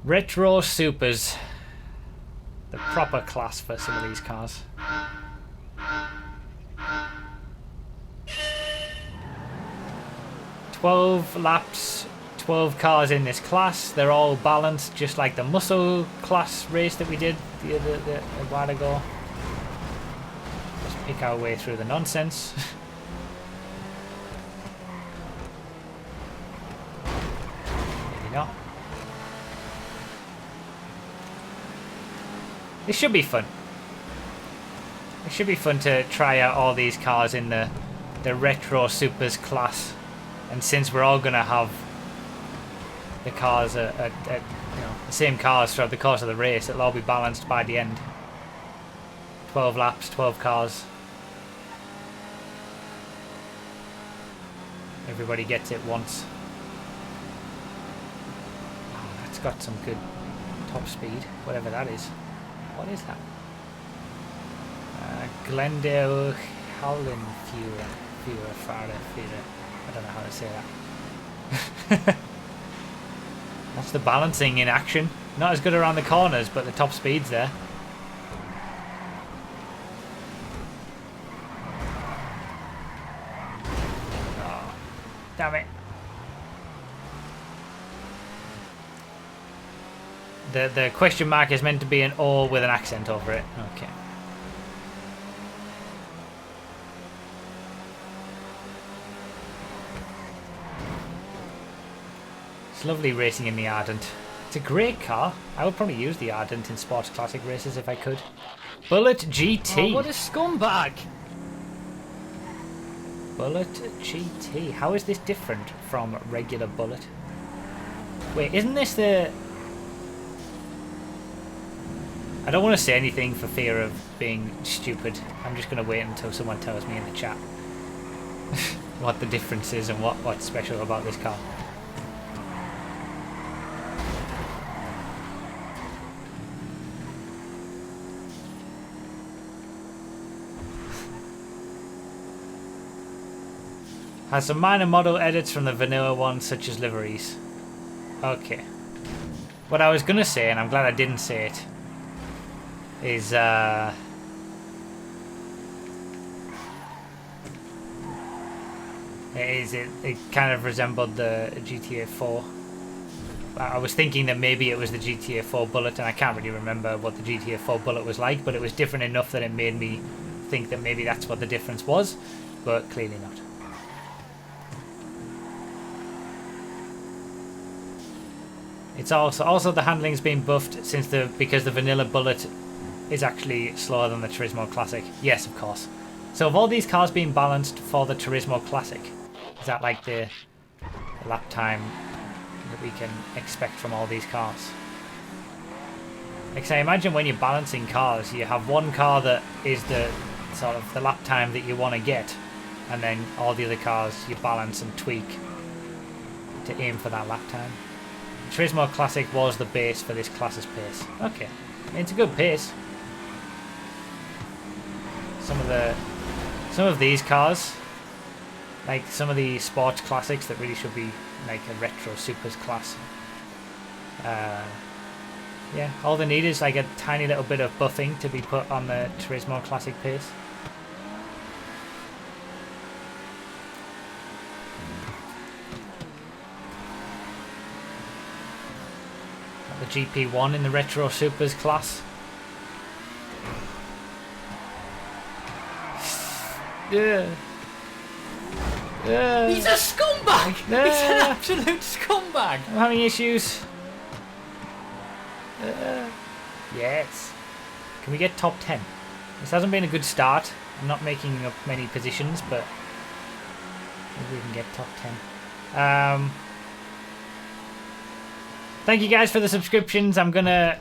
Retro Supers. The proper class for some of these cars. "12 laps, 12 cars in this class. They're all balanced, just like the muscle class race that we did a while ago. Just pick our way through the nonsense." Maybe not. This should be fun. It should be fun to try out all these cars in the Retro Supers class. And since we're all going to have the cars, you know, the same cars throughout the course of the race, it'll all be balanced by the end. 12 laps, 12 cars. Everybody gets it once. Oh, that's got some good top speed, whatever that is. What is that? Glendale Howland Führer. I don't know how to say that. That's the balancing in action. Not as good around the corners, but the top speed's there. Oh, damn it. The question mark is meant to be an O with an accent over it. Okay. It's lovely racing in the Ardent. It's a great car. I would probably use the Ardent in Sports Classic races if I could. Bullet GT. Oh, what a scumbag! Bullet GT. How is this different from regular Bullet? Wait, isn't this the... I don't want to say anything for fear of being stupid. I'm just going to wait until someone tells me in the chat what the difference is and what's special about this car. Has some minor model edits from the vanilla ones, such as liveries. Okay. What I was going to say, and I'm glad I didn't say it, is it kind of resembled the GTA 4. I was thinking that maybe it was the GTA 4 Bullet, and I can't really remember what the GTA 4 Bullet was like, but it was different enough that it made me think that maybe that's what the difference was, but clearly not. It's also the handling's been buffed because the vanilla Bullet is actually slower than the Turismo Classic. Yes, of course. So have all these cars been balanced for the Turismo Classic? Is that like the lap time that we can expect from all these cars? Like, I imagine when you're balancing cars, you have one car that is the sort of the lap time that you want to get, and then all the other cars you balance and tweak to aim for that lap time. Turismo Classic was the base for this class's pace. Okay, it's a good pace. Some of these cars, like some of the sports classics that really should be like a Retro Supers class. Yeah, all they need is like a tiny little bit of buffing to be put on the Turismo Classic pace. Got the GP1 in the Retro Supers class. Yeah. He's a scumbag! He's an absolute scumbag! I'm having issues. Yes. Can we get top 10? This hasn't been a good start. I'm not making up many positions, but maybe we can get top 10. Thank you guys for the subscriptions. I'm gonna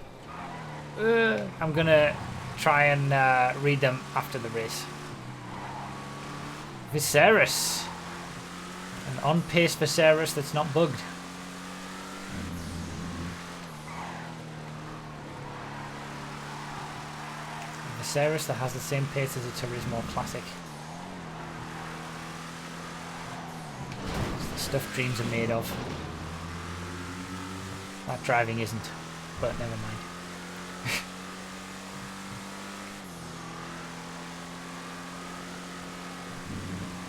try and read them after the race. Viserys. An on-pace Viserys that's not bugged. A Viserys that has the same pace as a Turismo Classic. It's the stuff dreams are made of. That driving isn't. but never mind.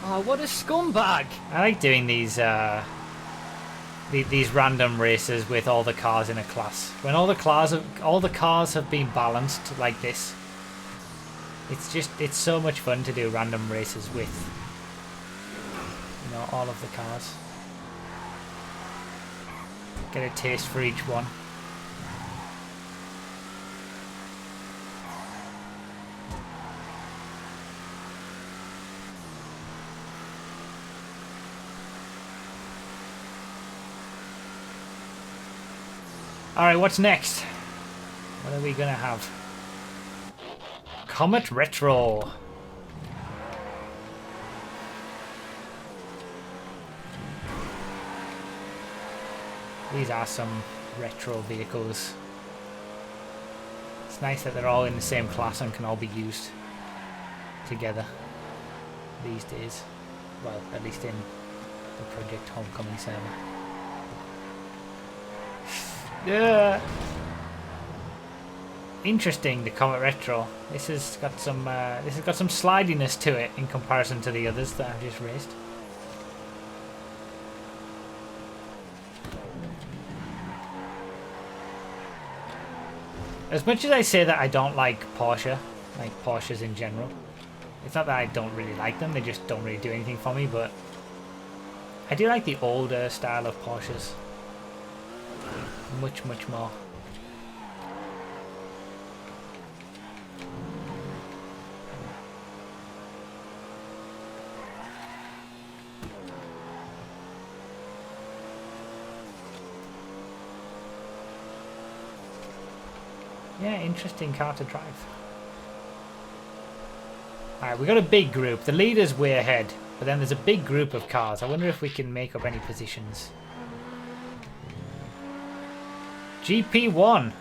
Oh, what a scumbag! I like doing these random races with all the cars in a class. When all the cars have been balanced like this, it's so much fun to do random races with, you know, all of the cars. Get a taste for each one. Alright, what's next? What are we gonna have? Comet Retro. These are some retro vehicles. It's nice that they're all in the same class and can all be used together these days. Well, at least in the Project Homecoming server. Yeah. Interesting, the Comet Retro. This has got some slidiness to it in comparison to the others that I've just raced. As much as I say that I don't like Porsches in general, it's not that I don't really like them, they just don't really do anything for me, but I do like the older style of Porsches. Much more. Yeah, interesting car to drive. Alright, we got a big group. The leader's way ahead, but then there's a big group of cars. I wonder if we can make up any positions. GP1.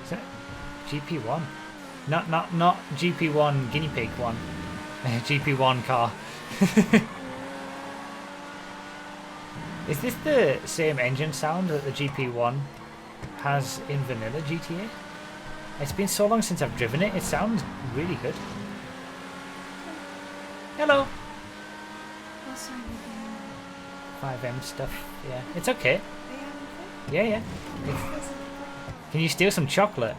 Is that GP1? Not GP1 guinea pig one. GP1 car. Is this the same engine sound that the GP1 has in vanilla GTA? It's been so long since I've driven it. It sounds really good. Hello. FiveM stuff. Yeah, it's okay. Yeah. Can you steal some chocolate?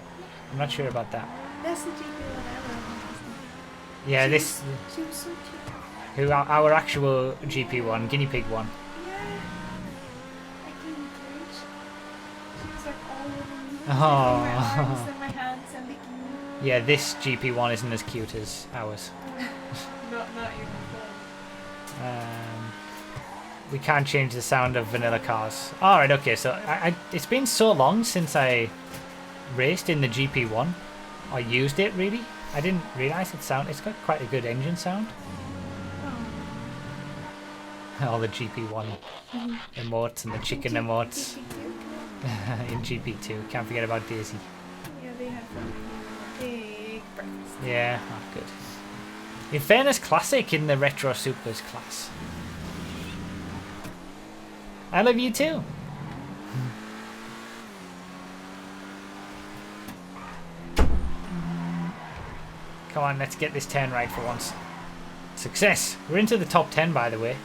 I'm not sure about that. That's the GP1 I Yeah, She this. was so cute. Who our actual GP1, guinea pig one. Yeah. I came encouraged. She was like all over me. Oh. My arms and my hands and licking me. Yeah, this GP1 isn't as cute as ours. Not even close. We can't change the sound of vanilla cars. Alright, okay, so it's been so long since I raced in the GP1. I used it, really. I didn't realise it's got quite a good engine sound. Oh. All the GP1 emotes and the chicken emotes in GP2. Can't forget about Daisy. Yeah, they have big breakfast. Yeah, oh, good. In fairness, classic in the Retro Supers class. I love you too. Come on, let's get this 10 right for once. Success! We're into the top 10, by the way.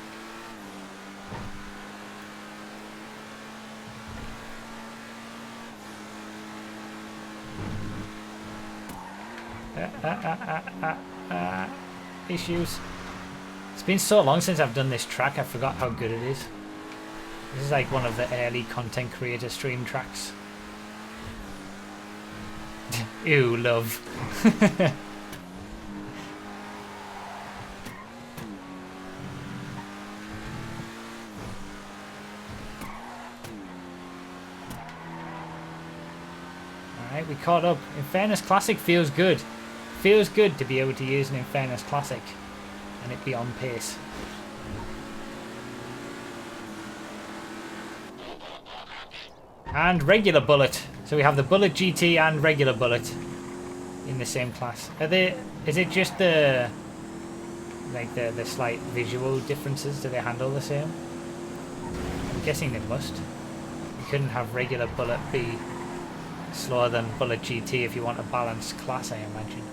Issues. It's been so long since I've done this track, I forgot how good it is. This is like one of the early content creator stream tracks. Ew, love. Alright, we caught up. In Fairness Classic feels good. Feels good to be able to use an In Fairness Classic and it be on pace. And regular bullet. So we have the bullet GT and regular bullet in the same class. Are they? Is it just the slight visual differences? Do they handle the same? I'm guessing they must. couldn't have regular Bullet be slower than Bullet GT if you want a balanced class, I imagine.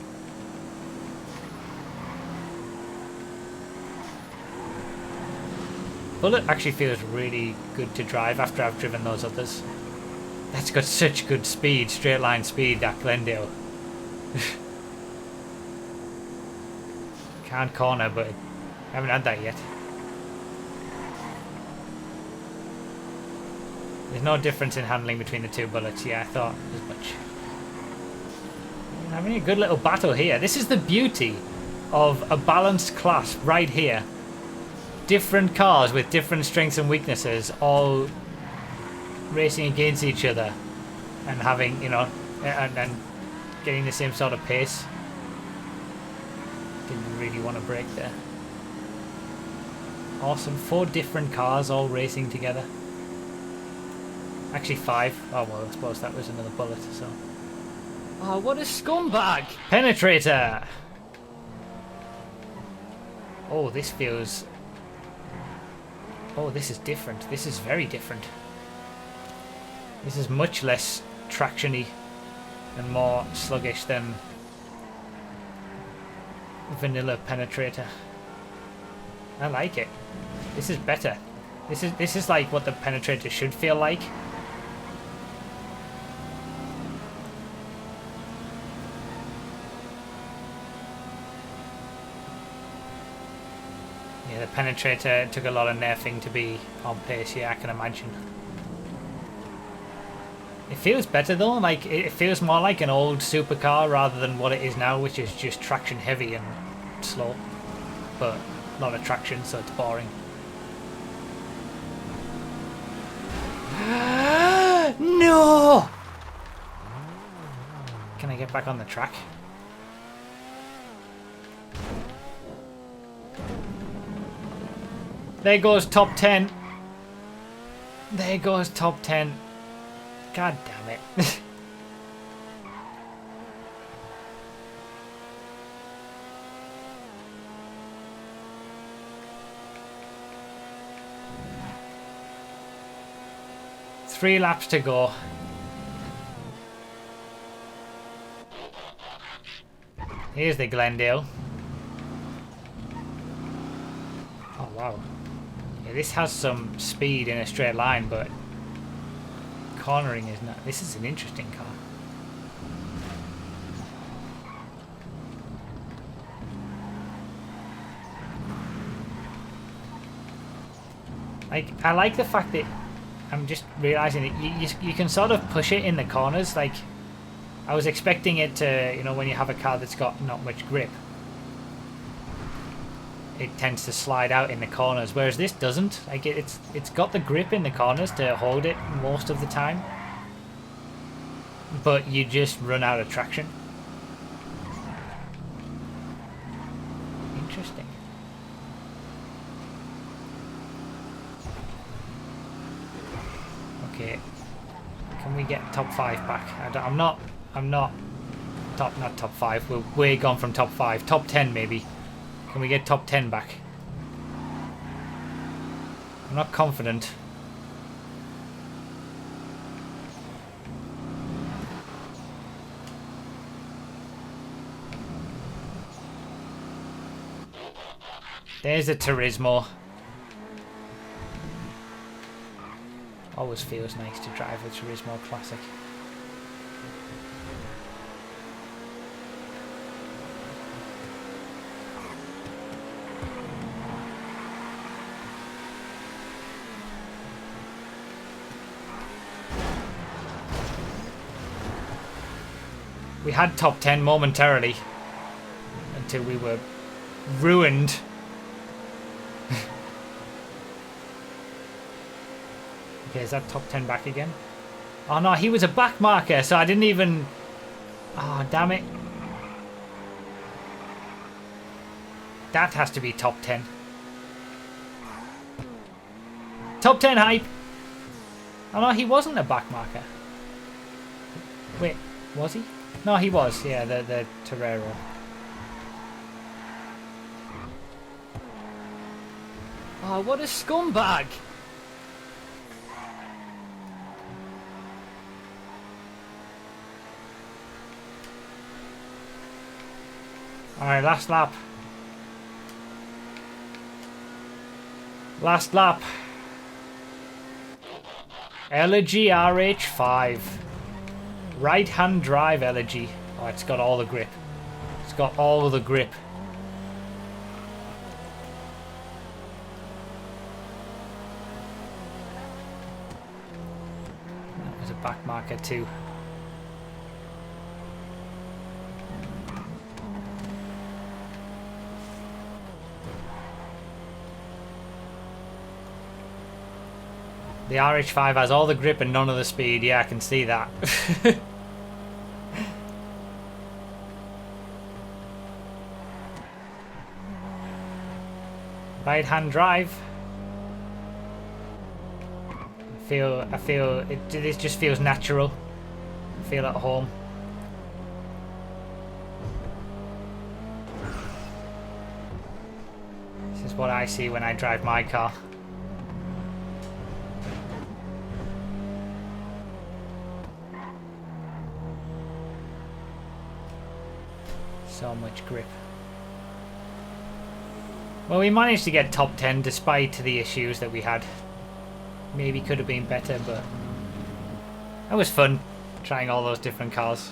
Bullet actually feels really good to drive after I've driven those others. That's got such good speed, straight line speed, that Glendale. Can't corner, but I haven't had that yet. There's no difference in handling between the two Bullets. Yeah, I thought as much. Having a good little battle here. This is the beauty of a balanced class right here. Different cars with different strengths and weaknesses, all racing against each other and having, you know, and getting the same sort of pace. Didn't really want to break there. Awesome. 4 different cars all racing together. Actually 5. Oh well, I suppose that was another Bullet, so. Oh, what a scumbag! Penetrator! Oh, this feels... Oh, this is different. This is very different. This is much less traction-y and more sluggish than vanilla Penetrator. I like it. This is better. This is like what the Penetrator should feel like. Yeah, the Penetrator took a lot of nerfing to be on pace, yeah, I can imagine. It feels better though, like it feels more like an old supercar rather than what it is now, which is just traction heavy and slow. But a lot of traction, so it's boring. No! Can I get back on the track? There goes top 10. There goes top 10. God damn it. Three laps to go. Here's the Glendale. Oh wow. Yeah, this has some speed in a straight line, but cornering is not. This is an interesting car. Like, I like the fact that I'm just realizing that you can sort of push it in the corners. Like, I was expecting it to, you know, when you have a car that's got not much grip, it tends to slide out in the corners, whereas this doesn't. Like, it's got the grip in the corners to hold it most of the time, but you just run out of traction. Interesting. Okay, can we get top 5 back? I'm not top 5. We're way gone from top 5. Top 10 maybe. Can we get top 10 back? I'm not confident. There's a Turismo. Always feels nice to drive a Turismo Classic. We had top 10 momentarily until we were ruined. Okay, is that top 10 back again? Oh no, he was a back marker, so I didn't even... Oh, damn it. That has to be top 10. Top 10 hype! Oh no, he wasn't a back marker. Wait, was he? No, he was, yeah, the Torero. Oh, what a scumbag! Alright, last lap. Last lap. Elegy RH5. Right hand drive Elegy. Oh, it's got all the grip. It's got all the grip. There's a back marker too. The RH5 has all the grip and none of the speed. Yeah, I can see that. Right hand drive. I feel this just feels natural. I feel at home. This is what I see when I drive my car. So much grip. Well, we managed to get top 10 despite the issues that we had. Maybe could have been better, but that was fun trying all those different cars.